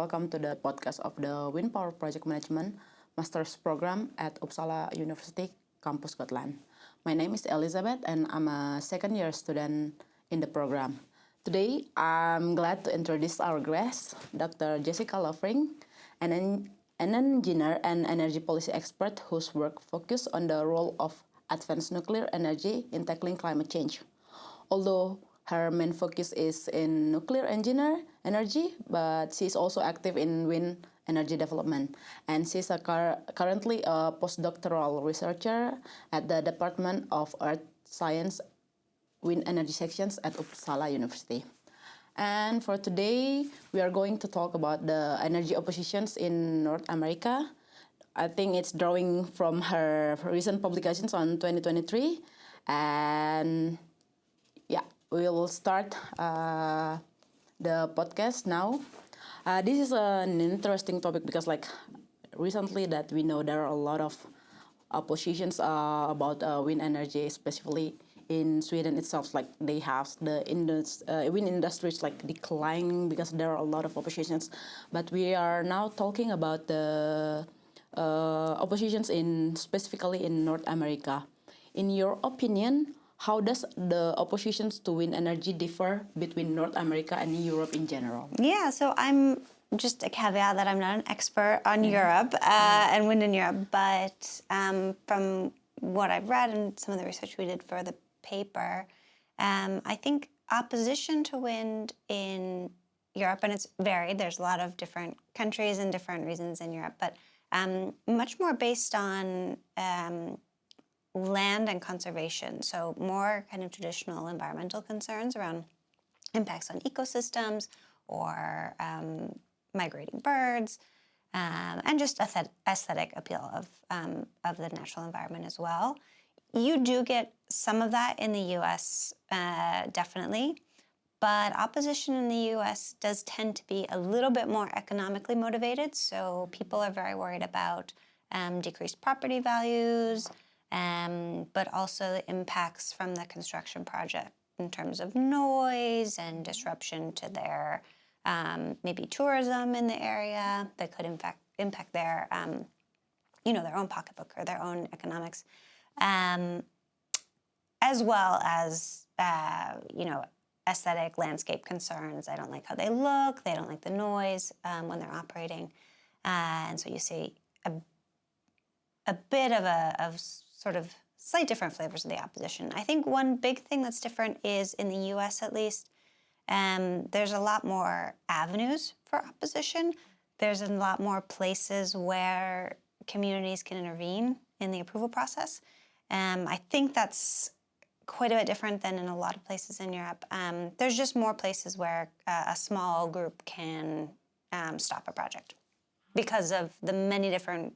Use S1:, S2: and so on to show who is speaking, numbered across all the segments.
S1: welcome to the podcast of the Wind Power Project Management Master's Program at Uppsala University, Campus Gotland. My name is Elizabeth and I'm a second year student in the program. Today, I'm glad to introduce our guest, Dr. Jessica Lovering, an engineer and energy policy expert whose work focuses on the role of advanced nuclear energy in tackling climate change. Although her main focus is in nuclear energy, but she's also active in wind energy development. And she's currently a postdoctoral researcher at the Department of Earth Science Wind Energy sections at Uppsala University. And for today, we are going to talk about the energy oppositions in North America. I think it's drawing from her recent publications on 2023. And yeah, we will start the podcast now. This is an interesting topic because recently that we know there are a lot of oppositions about wind energy, especially in Sweden itself. Like they have the wind industry is declining because there are a lot of oppositions. But we are now talking about the oppositions specifically in North America. In your opinion, how does the oppositions to wind energy differ between North America and Europe in general?
S2: Yeah, so I'm just a caveat that I'm not an expert on Europe and wind in Europe, but from what I've read and some of the research we did for the paper, I think opposition to wind in Europe, and it's varied, there's a lot of different countries and different reasons in Europe, but much more based on land and conservation, so more kind of traditional environmental concerns around impacts on ecosystems or migrating birds, and just aesthetic appeal of the natural environment as well. You do get some of that in the U.S., definitely, but opposition in the U.S. does tend to be a little bit more economically motivated, so people are very worried about decreased property values, but also the impacts from the construction project in terms of noise and disruption to their maybe tourism in the area that could impact their their own pocketbook or their own economics, as well as aesthetic landscape concerns. I don't like how they look. They don't like the noise when they're operating, and so you see a bit of sort of slight different flavors of the opposition. I think one big thing that's different is in the U.S. at least, there's a lot more avenues for opposition. There's a lot more places where communities can intervene in the approval process. I think that's quite a bit different than in a lot of places in Europe. There's just more places where a small group can stop a project because of the many different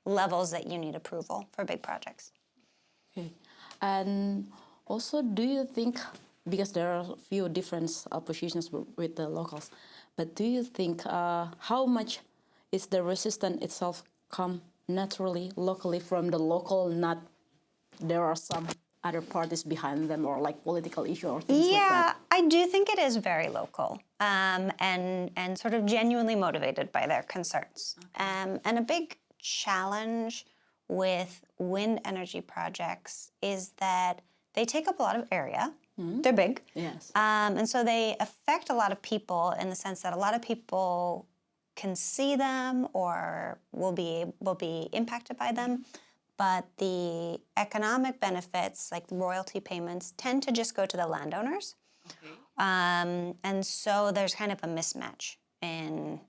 S2: levels that you need approval for big projects.
S1: Okay. And also, do you think, because there are a few different oppositions with the locals, but do you think how much is the resistance itself come naturally, locally from the local, not there are some other parties behind them or political issue or things like that?
S2: Yeah, I do think it is very local and sort of genuinely motivated by their concerns. Okay. And a big challenge with wind energy projects is that they take up a lot of area. Mm-hmm. They're big.
S1: Yes.
S2: And so they affect a lot of people in the sense that a lot of people can see them or will be impacted by them. But the economic benefits, like the royalty payments, tend to just go to the landowners. Okay. And so there's kind of a mismatch in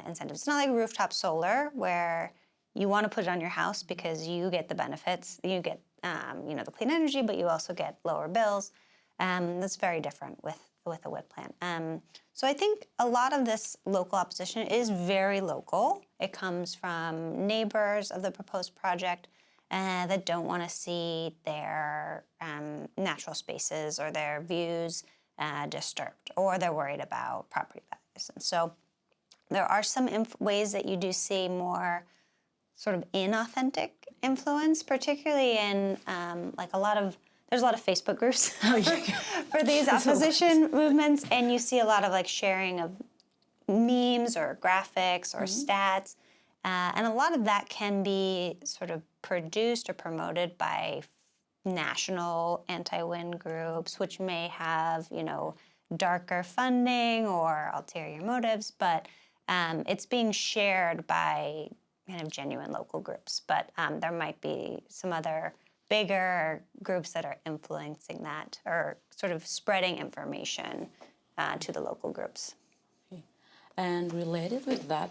S2: incentives. It's not like rooftop solar where you want to put it on your house because you get the benefits. You get the clean energy, but you also get lower bills. That's very different with a wind plant. So I think a lot of this local opposition is very local. It comes from neighbors of the proposed project that don't want to see their natural spaces or their views disturbed, or they're worried about property values. And so there are some ways that you do see more sort of inauthentic influence, particularly in there's a lot of Facebook groups for these opposition movements, and you see a lot of sharing of memes or graphics or stats. And a lot of that can be sort of produced or promoted by national anti-wind groups, which may have, darker funding or ulterior motives, but it's being shared by kind of genuine local groups. But there might be some other bigger groups that are influencing that or sort of spreading information to the local groups.
S1: And related with that,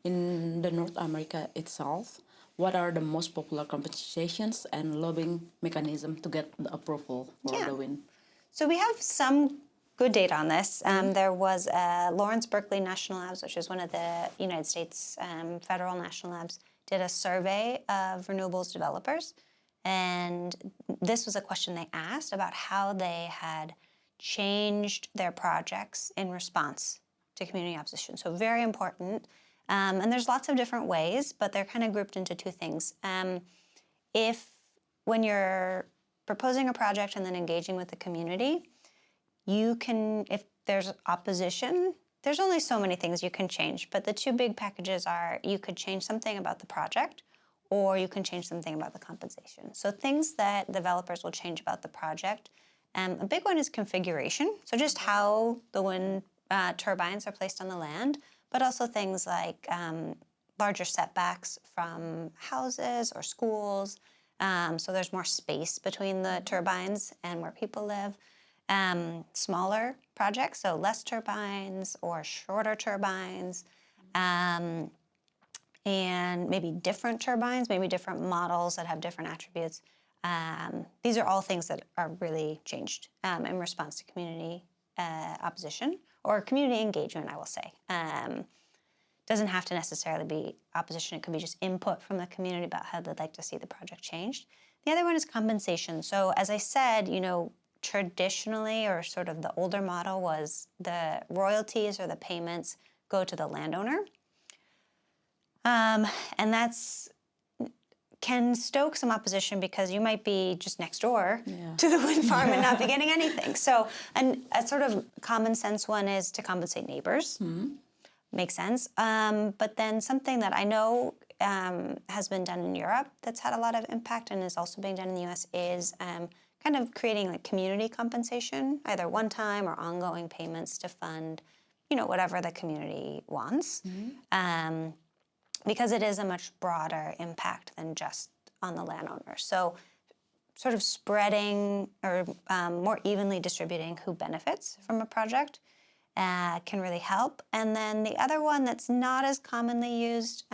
S1: in the North America itself, what are the most popular compensations and lobbying mechanism to get the approval for the wind?
S2: So we have some good data on this. There was Lawrence Berkeley National Labs, which is one of the United States federal national labs, did a survey of renewables developers. And this was a question they asked about how they had changed their projects in response to community opposition. So very important. And there's lots of different ways, but they're kind of grouped into two things. When you're proposing a project and then engaging with the community, if there's opposition, there's only so many things you can change. But the two big packages are you could change something about the project or you can change something about the compensation. So things that developers will change about the project. A big one is configuration. So just how the wind turbines are placed on the land, but also things like larger setbacks from houses or schools. So there's more space between the turbines and where people live. Smaller projects, so less turbines or shorter turbines, and maybe different turbines, maybe different models that have different attributes. These are all things that are really changed in response to community opposition or community engagement, I will say. Doesn't have to necessarily be opposition. It could be just input from the community about how they'd like to see the project changed. The other one is compensation. So as I said, traditionally, or sort of the older model was the royalties or the payments go to the landowner. And can stoke some opposition because you might be just next door to the wind farm and not be getting anything. So a sort of common sense one is to compensate neighbors. Makes sense. But then something that I know has been done in Europe that's had a lot of impact and is also being done in the US is kind of creating like community compensation, either one-time or ongoing payments to fund, whatever the community wants. Because it is a much broader impact than just on the landowner. So sort of spreading or more evenly distributing who benefits from a project can really help. And then the other one that's not as commonly used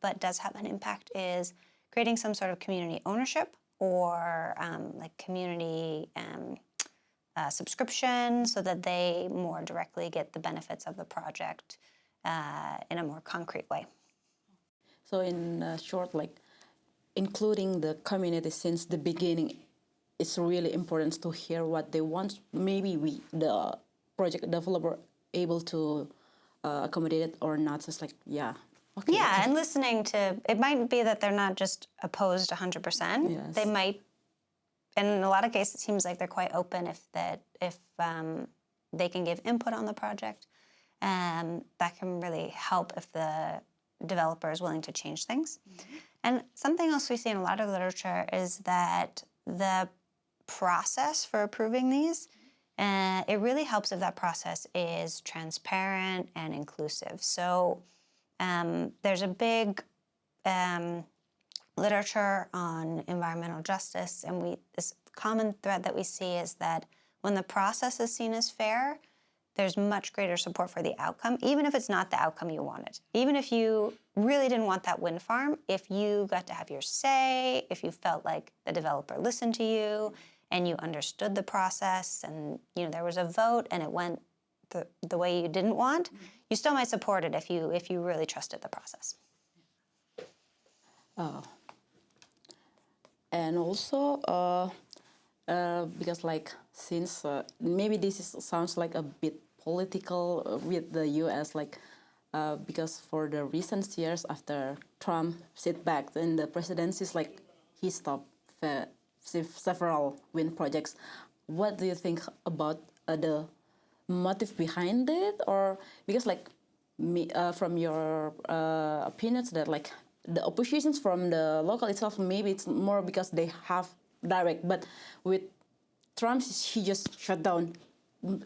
S2: but does have an impact is creating some sort of community ownership or like community subscription so that they more directly get the benefits of the project in a more concrete way.
S1: So in short, like including the community since the beginning, it's really important to hear what they want. Maybe the project developer, able to accommodate it or not. It's like, okay.
S2: Yeah, and listening to, it might be that they're not just opposed 100%.
S1: Yes.
S2: They might, and in a lot of cases, it seems like they're quite open if they can give input on the project. That can really help if the developer is willing to change things. And something else we see in a lot of literature is that the process for approving these, it really helps if that process is transparent and inclusive. So there's a big literature on environmental justice, and this common thread that we see is that when the process is seen as fair, there's much greater support for the outcome, even if it's not the outcome you wanted. Even if you really didn't want that wind farm, if you got to have your say, if you felt like the developer listened to you and you understood the process and there was a vote and it went the way you didn't want, you still might support it if you really trusted the process.
S1: And also, because since maybe sounds like a bit political with the U.S. Because for the recent years after Trump sit back in the presidency, he stopped several wind projects. What do you think about the motive behind it, or because like me, from your opinions that like the oppositions from the local itself, maybe it's more because they have direct, but with Trump, he just shut down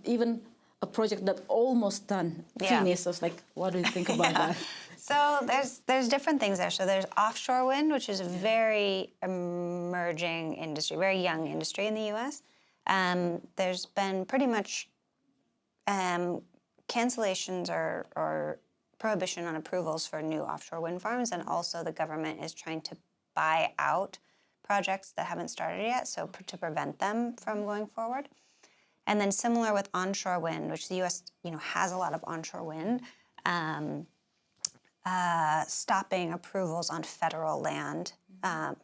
S1: even a project that almost done,
S2: Yeah.
S1: finished. So it's like, what do you think about that?
S2: So there's different things there. So there's offshore wind, which is a very emerging industry, very young industry in the U.S. There's been pretty much cancellations or prohibition on approvals for new offshore wind farms, and also the government is trying to buy out projects that haven't started yet, so to prevent them from going forward. And then similar with onshore wind, which the U.S. has a lot of onshore wind, stopping approvals on federal land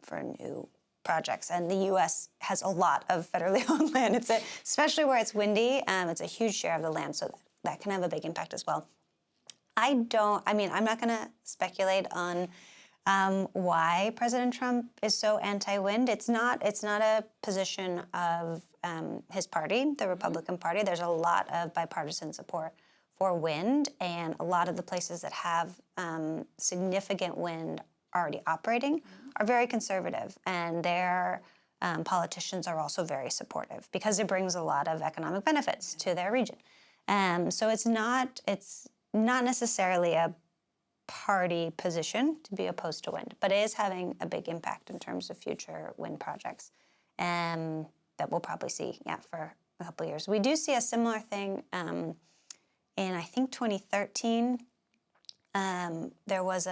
S2: for new projects. And the U.S. has a lot of federally owned land. Especially where it's windy, it's a huge share of the land, so that can have a big impact as well. I'm not going to speculate on why President Trump is so anti-wind. It's not a position of his party, the Republican Party. There's a lot of bipartisan support for wind, and a lot of the places that have significant wind already operating are very conservative, and their politicians are also very supportive because it brings a lot of economic benefits to their region. So it's not necessarily a party position to be opposed to wind, but it is having a big impact in terms of future wind projects that we'll probably see, for a couple of years. We do see a similar thing in, I think, 2013. There was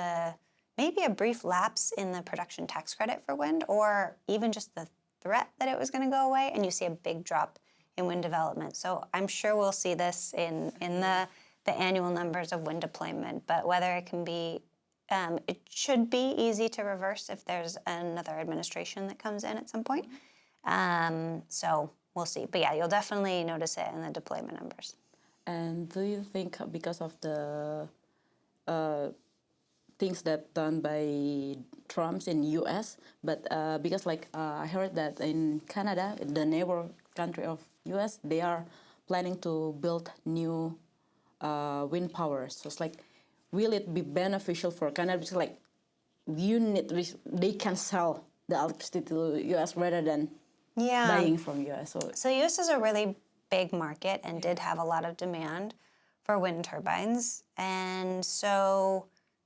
S2: maybe a brief lapse in the production tax credit for wind, or even just the threat that it was going to go away, and you see a big drop in wind development. So I'm sure we'll see this in the annual numbers of wind deployment, but whether it can be, it should be easy to reverse if there's another administration that comes in at some point. So we'll see. But yeah, you'll definitely notice it in the deployment numbers.
S1: And do you think because of the things that done by Trump in U.S., but because like I heard that in Canada, the neighbor country of U.S., they are planning to build new wind power. So it's like, will it be beneficial for Canada? Because like they can sell the electricity to U.S. rather than buying from U.S.
S2: So U.S. is a really big market and did have a lot of demand for wind turbines, and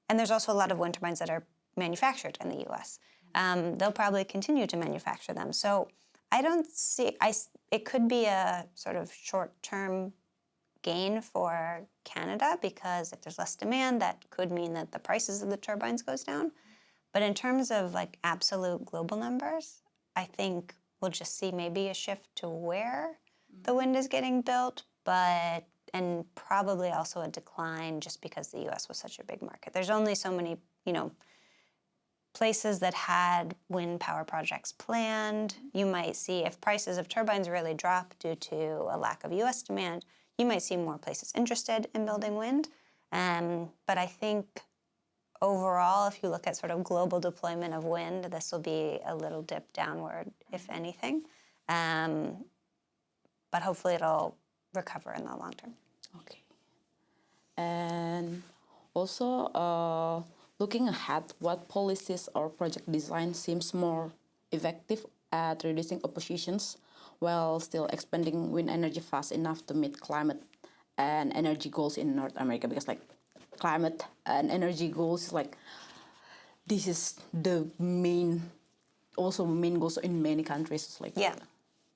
S2: there's also a lot of wind turbines that are manufactured in the U.S. They'll probably continue to manufacture them. So I don't see. It could be a sort of short-term gain for Canada, because if there's less demand, that could mean that the prices of the turbines goes down. But in terms of like absolute global numbers, I think we'll just see maybe a shift to where the wind is getting built, and probably also a decline just because the U.S. was such a big market. There's only so many, places that had wind power projects planned. You might see if prices of turbines really drop due to a lack of U.S. demand, you might see more places interested in building wind. But I think overall, if you look at sort of global deployment of wind, this will be a little dip downward, if anything. But hopefully it'll recover in the long term.
S1: Okay. And also, looking ahead, what policies or project design seems more effective at reducing oppositions while still expanding wind energy fast enough to meet climate and energy goals in North America? Because like climate and energy goals, like this is the main goals in many countries, like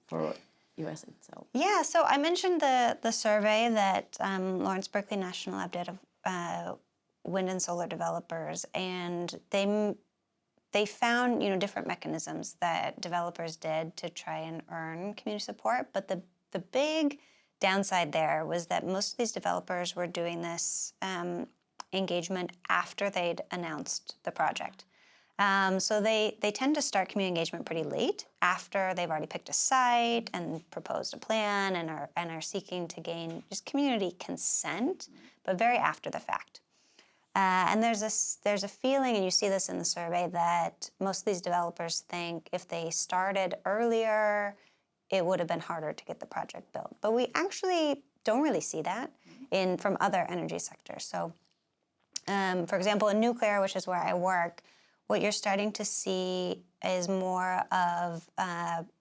S1: for U.S. itself.
S2: Yeah, so I mentioned the survey that Lawrence Berkeley National Lab did of wind and solar developers, and they found different mechanisms that developers did to try and earn community support. But the big downside there was that most of these developers were doing this engagement after they'd announced the project. So they tend to start community engagement pretty late, after they've already picked a site and proposed a plan and are seeking to gain just community consent, but very after the fact. And there's a feeling, and you see this in the survey, that most of these developers think if they started earlier, it would have been harder to get the project built. But we actually don't really see that from other energy sectors. So, for example, in nuclear, which is where I work, what you're starting to see is more of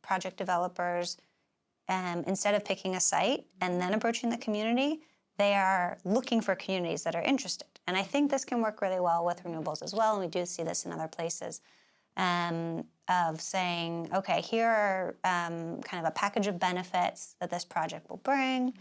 S2: project developers, instead of picking a site and then approaching the community, they are looking for communities that are interested. And I think this can work really well with renewables as well, and we do see this in other places, of saying, okay, here are kind of a package of benefits that this project will bring.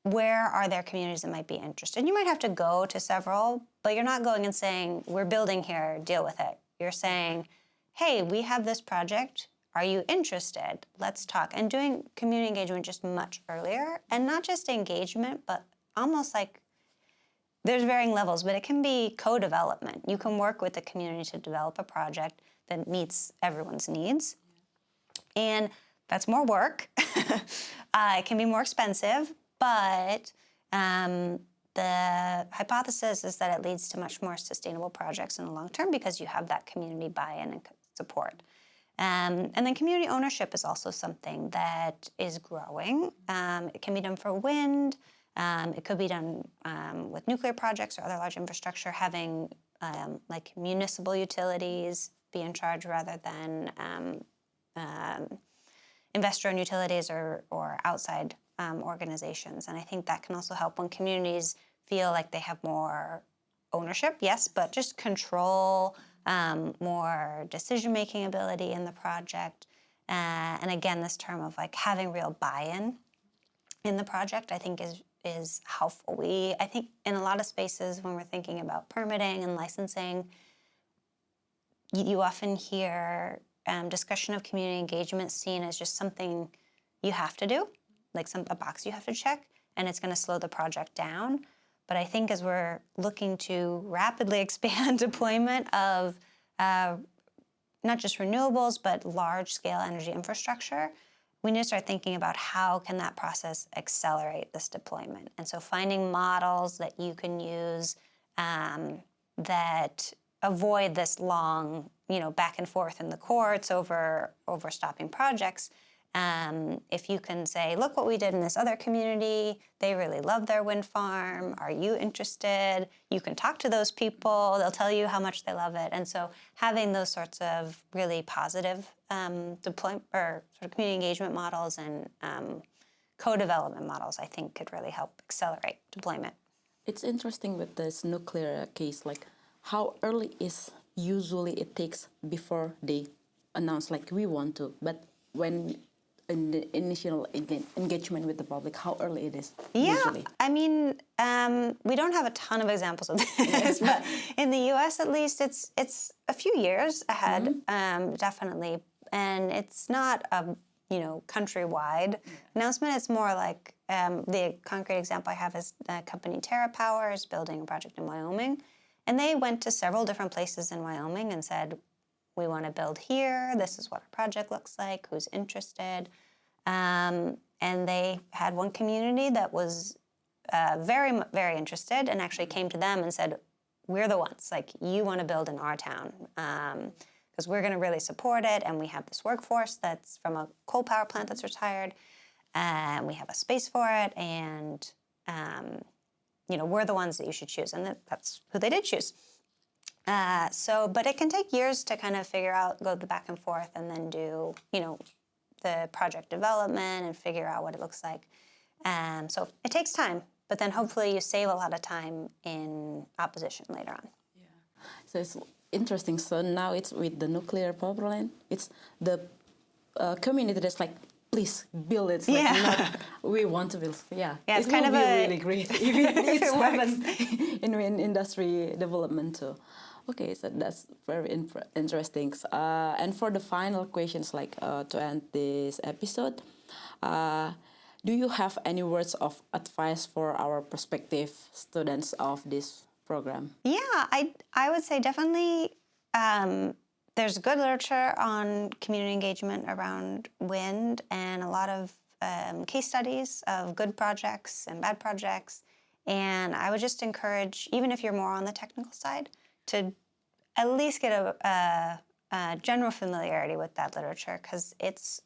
S2: Where are there communities that might be interested? You might have to go to several, but you're not going and saying, we're building here, deal with it. You're saying, hey, we have this project. Are you interested? Let's talk. And doing community engagement just much earlier, and not just engagement, but almost like there's varying levels, but it can be co-development. You can work with the community to develop a project that meets everyone's needs. And that's more work. It can be more expensive, but the hypothesis is that it leads to much more sustainable projects in the long term because you have that community buy-in and support. And then community ownership is also something that is growing. It can be done for wind. It could be done with nuclear projects or other large infrastructure, having like municipal utilities be in charge rather than investor-owned utilities or outside organizations. And I think that can also help when communities feel like they have more ownership, yes, but just control, more decision-making ability in the project. And again, this term of like having real buy-in in the project, I think is helpful. I think in a lot of spaces when we're thinking about permitting and licensing, you often hear discussion of community engagement seen as just something you have to do, like a box you have to check, and it's going to slow the project down. But I think as we're looking to rapidly expand deployment of not just renewables, but large-scale energy infrastructure, we need to start thinking about how can that process accelerate this deployment. And so finding models that you can use that avoid this long, back and forth in the courts over stopping projects. If you can say, look what we did in this other community, they really love their wind farm, are you interested? You can talk to those people, they'll tell you how much they love it. And so having those sorts of really positive deployment or sort of community engagement models and co-development models, I think could really help accelerate deployment.
S1: It's interesting with this nuclear case, like how early is usually it takes before they announce like we want to, but when in the initial engagement with the public, how early it is usually?
S2: I mean, we don't have a ton of examples of this, but in the U.S. at least, it's a few years ahead, definitely, and it's not a countrywide announcement. It's more like the concrete example I have is the company TerraPower is building a project in Wyoming, and they went to several different places in Wyoming and said, we want to build here. This is what our project looks like. Who's interested? And they had one community that was very, very interested and actually came to them and said, we're the ones. Like, you want to build in our town because we're going to really support it. And we have this workforce that's from a coal power plant that's retired. And we have a space for it. And, we're the ones that you should choose. And that's who they did choose. But it can take years to kind of figure out, go the back and forth, and then do, the project development and figure out what it looks like. So it takes time, but then hopefully you save a lot of time in opposition later on.
S1: Yeah. So it's interesting. So now it's with the nuclear power plant. It's the community that's like, please build it. Like, not, we want to build. Yeah,
S2: it's
S1: it
S2: kind
S1: will
S2: of
S1: be really great if it happens in industry development too. Okay, so that's very interesting. And for the final questions, like to end this episode, do you have any words of advice for our prospective students of this program?
S2: Yeah, I would say definitely there's good literature on community engagement around wind and a lot of case studies of good projects and bad projects. And I would just encourage, even if you're more on the technical side, to at least get a general familiarity with that literature, because it's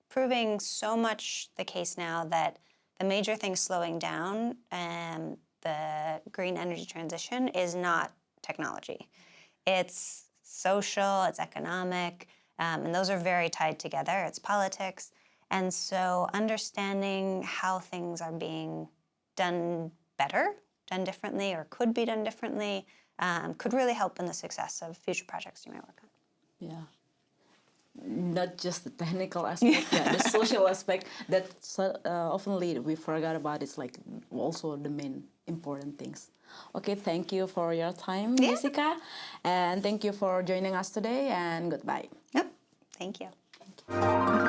S2: proving so much the case now that the major thing slowing down the green energy transition is not technology. It's social, it's economic, and those are very tied together. It's politics. And so understanding how things are being done better, done differently, or could be done differently, could really help in the success of future projects you might work on.
S1: Yeah. Not just the technical aspect, yeah, the social aspect that oftenly we forgot about. It's like also the main important things. Okay, thank you for your time,
S2: Yeah.
S1: Jessica, and thank you for joining us today, and goodbye.
S2: Yep, thank you.
S1: Thank you.